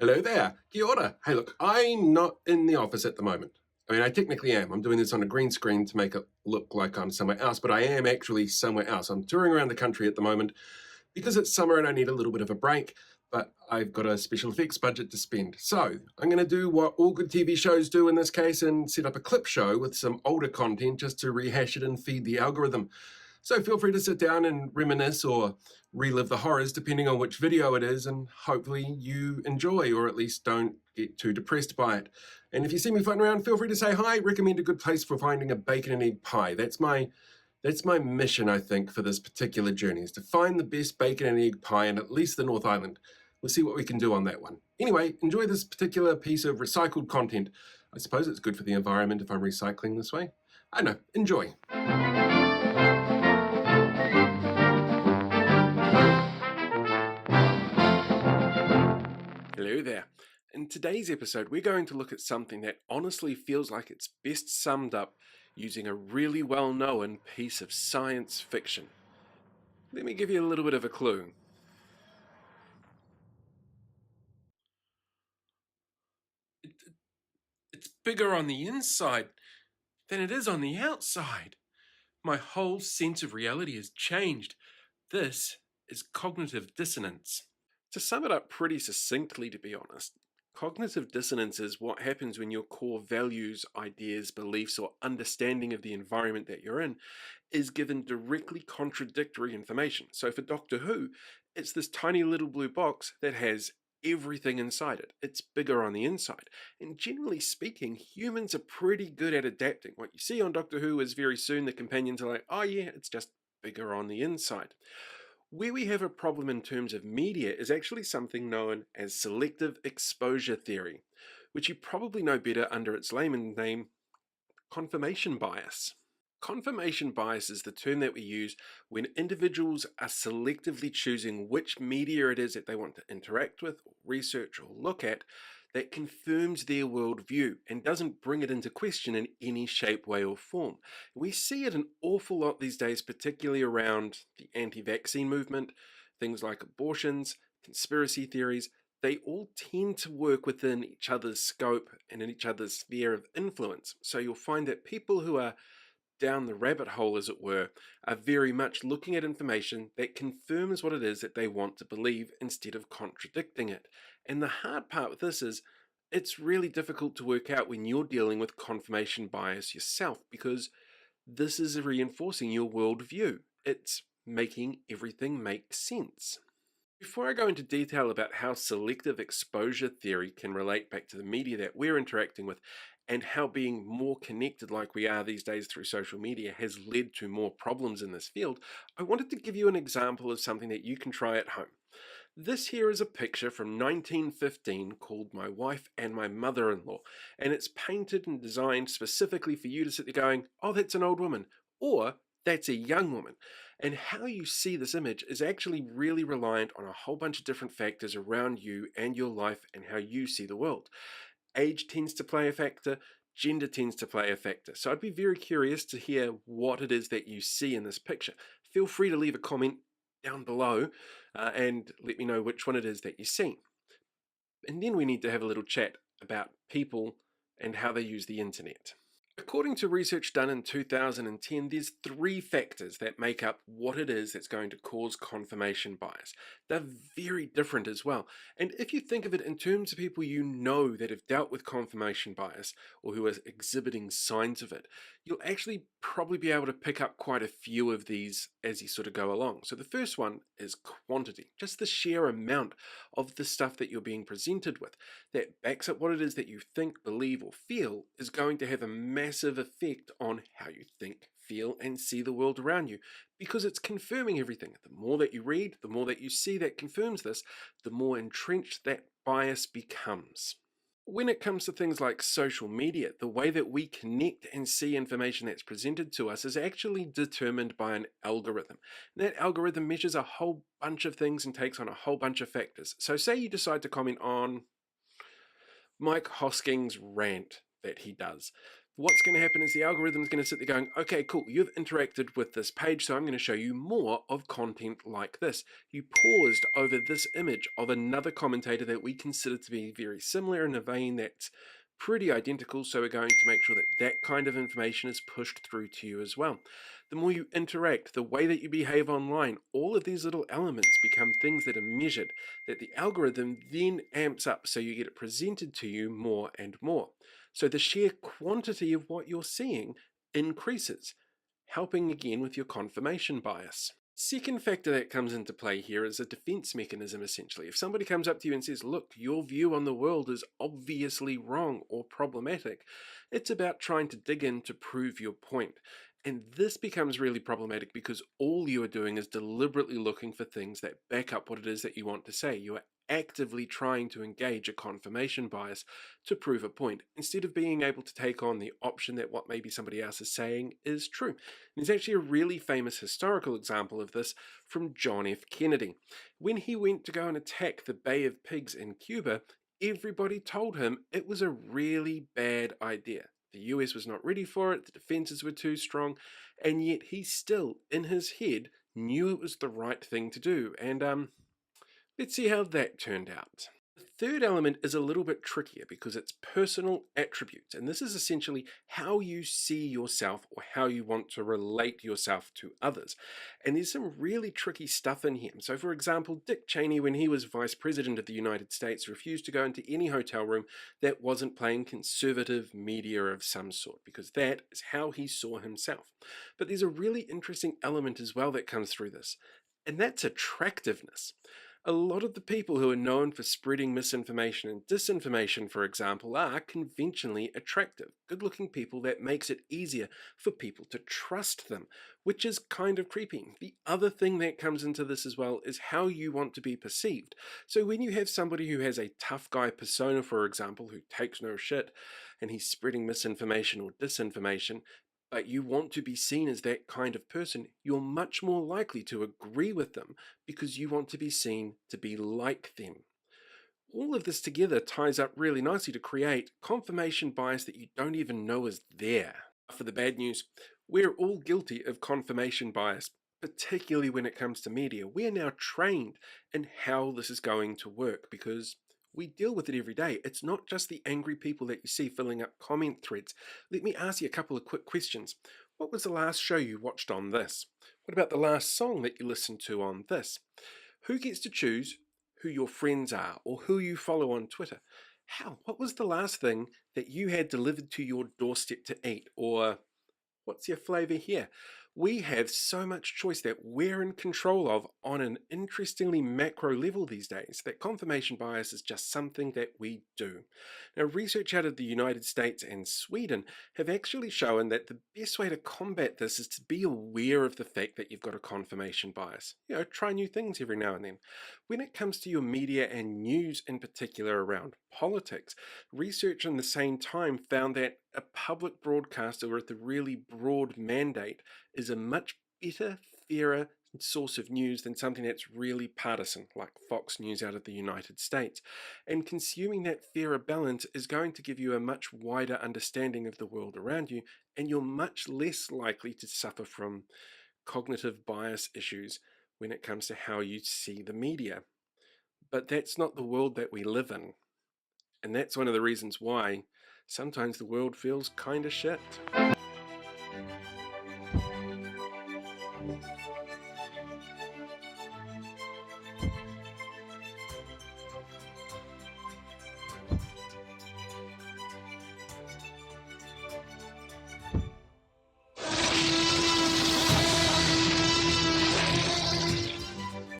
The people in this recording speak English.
Hello there. Kia ora. Hey, look, I'm not in the office at the moment. I mean, I technically am. I'm doing this on a green screen to make it look like I'm somewhere else, but I am actually somewhere else. I'm touring around the country at the moment because it's summer and I need a little bit of a break, but I've got a special effects budget to spend. So I'm going to do what all good TV shows do in this case and set up a clip show with some older content just to rehash it and feed the algorithm. So feel free to sit down and reminisce or relive the horrors depending on which video it is, and hopefully you enjoy or at least don't get too depressed by it. And if you see me floating around, feel free to say hi. Recommend a good place for finding a bacon and egg pie. That's my mission, I think, for this particular journey, is to find the best bacon and egg pie in at least the North Island. We'll see what we can do on that one. Anyway, enjoy this particular piece of recycled content. I suppose it's good for the environment if I'm recycling this way. I know, enjoy. Hello there. In today's episode, we're going to look at something that honestly feels like it's best summed up using a really well-known piece of science fiction. Let me give you a little bit of a clue. It's bigger on the inside than it is on the outside. My whole sense of reality has changed. This is cognitive dissonance. To sum it up pretty succinctly, to be honest, cognitive dissonance is what happens when your core values, ideas, beliefs, or understanding of the environment that you're in is given directly contradictory information. So for Doctor Who, it's this tiny little blue box that has everything inside it. It's bigger on the inside. And generally speaking, humans are pretty good at adapting. What you see on Doctor Who is very soon the companions are like, oh yeah, it's just bigger on the inside. Where we have a problem in terms of media is actually something known as selective exposure theory, which you probably know better under its layman name, confirmation bias. Confirmation bias is the term that we use when individuals are selectively choosing which media it is that they want to interact with, or research, or look at that confirms their worldview and doesn't bring it into question in any shape, way, or form. We see it an awful lot these days, particularly around the anti-vaccine movement, things like abortions, conspiracy theories. They all tend to work within each other's scope and in each other's sphere of influence. So you'll find that people who are down the rabbit hole, as it were, are very much looking at information that confirms what it is that they want to believe instead of contradicting it. And the hard part with this is it's really difficult to work out when you're dealing with confirmation bias yourself, because this is reinforcing your worldview. It's making everything make sense. Before I go into detail about how selective exposure theory can relate back to the media that we're interacting with, and how being more connected like we are these days through social media has led to more problems in this field, I wanted to give you an example of something that you can try at home. This here is a picture from 1915 called My Wife and My Mother-in-Law, and it's painted and designed specifically for you to sit there going, oh, that's an old woman, or that's a young woman. And how you see this image is actually really reliant on a whole bunch of different factors around you and your life and how you see the world. Age tends to play a factor, gender tends to play a factor. So I'd be very curious to hear what it is that you see in this picture. Feel free to leave a comment down below and let me know which one it is that you see. And then we need to have a little chat about people and how they use the internet. According to research done in 2010, there's 3 factors that make up what it is that's going to cause confirmation bias. They're very different as well. And if you think of it in terms of people you know that have dealt with confirmation bias or who are exhibiting signs of it, you'll actually probably be able to pick up quite a few of these as you sort of go along. So the first one is quantity, just the sheer amount of the stuff that you're being presented with that backs up what it is that you think, believe, or feel is going to have a massive effect on how you think, feel, and see the world around you, because it's confirming everything. The more that you read, the more that you see that confirms this, the more entrenched that bias becomes. When it comes to things like social media, the way that we connect and see information that's presented to us is actually determined by an algorithm. And that algorithm measures a whole bunch of things and takes on a whole bunch of factors. So say you decide to comment on Mike Hosking's rant that he does. what's going to happen is the algorithm is going to sit there going, okay, cool, you've interacted with this page, so I'm going to show you more of content like this. You paused over this image of another commentator that we consider to be very similar in a vein that's pretty identical, so we're going to make sure that that kind of information is pushed through to you as well. The more you interact, the way that you behave online, all of these little elements become things that are measured, that the algorithm then amps up so you get it presented to you more and more. So the sheer quantity of what you're seeing increases, helping again with your confirmation bias. Second factor that comes into play here is a defense mechanism essentially. If somebody comes up to you and says, look, your view on the world is obviously wrong or problematic, it's about trying to dig in to prove your point. And this becomes really problematic because all you are doing is deliberately looking for things that back up what it is that you want to say. You are actively trying to engage a confirmation bias to prove a point, instead of being able to take on the option that what maybe somebody else is saying is true. And there's actually a really famous historical example of this from John F. Kennedy. When he went to go and attack the Bay of Pigs in Cuba, everybody told him it was a really bad idea. The US was not ready for it, the defenses were too strong, and yet he still, in his head, knew it was the right thing to do. And let's see how that turned out. The third element is a little bit trickier because it's personal attributes, and this is essentially how you see yourself or how you want to relate yourself to others. And there's some really tricky stuff in here. So, for example, Dick Cheney, when he was Vice President of the United States, refused to go into any hotel room that wasn't playing conservative media of some sort, because that is how he saw himself. But there's a really interesting element as well that comes through this, and that's attractiveness. A lot of the people who are known for spreading misinformation and disinformation, for example, are conventionally attractive, good-looking people that makes it easier for people to trust them, which is kind of creepy. The other thing that comes into this as well is how you want to be perceived. So when you have somebody who has a tough guy persona, for example, who takes no shit, and he's spreading misinformation or disinformation, but you want to be seen as that kind of person, you're much more likely to agree with them because you want to be seen to be like them. All of this together ties up really nicely to create confirmation bias that you don't even know is there. For the bad news, we're all guilty of confirmation bias, particularly when it comes to media. We are now trained in how this is going to work because we deal with it every day. It's not just the angry people that you see filling up comment threads. Let me ask you a couple of quick questions. What was the last show you watched on this? What about the last song that you listened to on this? Who gets to choose who your friends are or who you follow on Twitter? How? What was the last thing that you had delivered to your doorstep to eat? Or what's your flavor here? We have so much choice that we're in control of on an interestingly macro level these days that confirmation bias is just something that we do. Now, research out of the United States and Sweden have actually shown that the best way to combat this is to be aware of the fact that you've got a confirmation bias. Try new things every now and then. When it comes to your media and news in particular around politics, research in the same time found that a public broadcaster with a really broad mandate is a much better, fairer source of news than something that's really partisan, like Fox News out of the United States. And consuming that fairer balance is going to give you a much wider understanding of the world around you, and you're much less likely to suffer from cognitive bias issues when it comes to how you see the media. But that's not the world that we live in. And that's one of the reasons why sometimes the world feels kinda shit.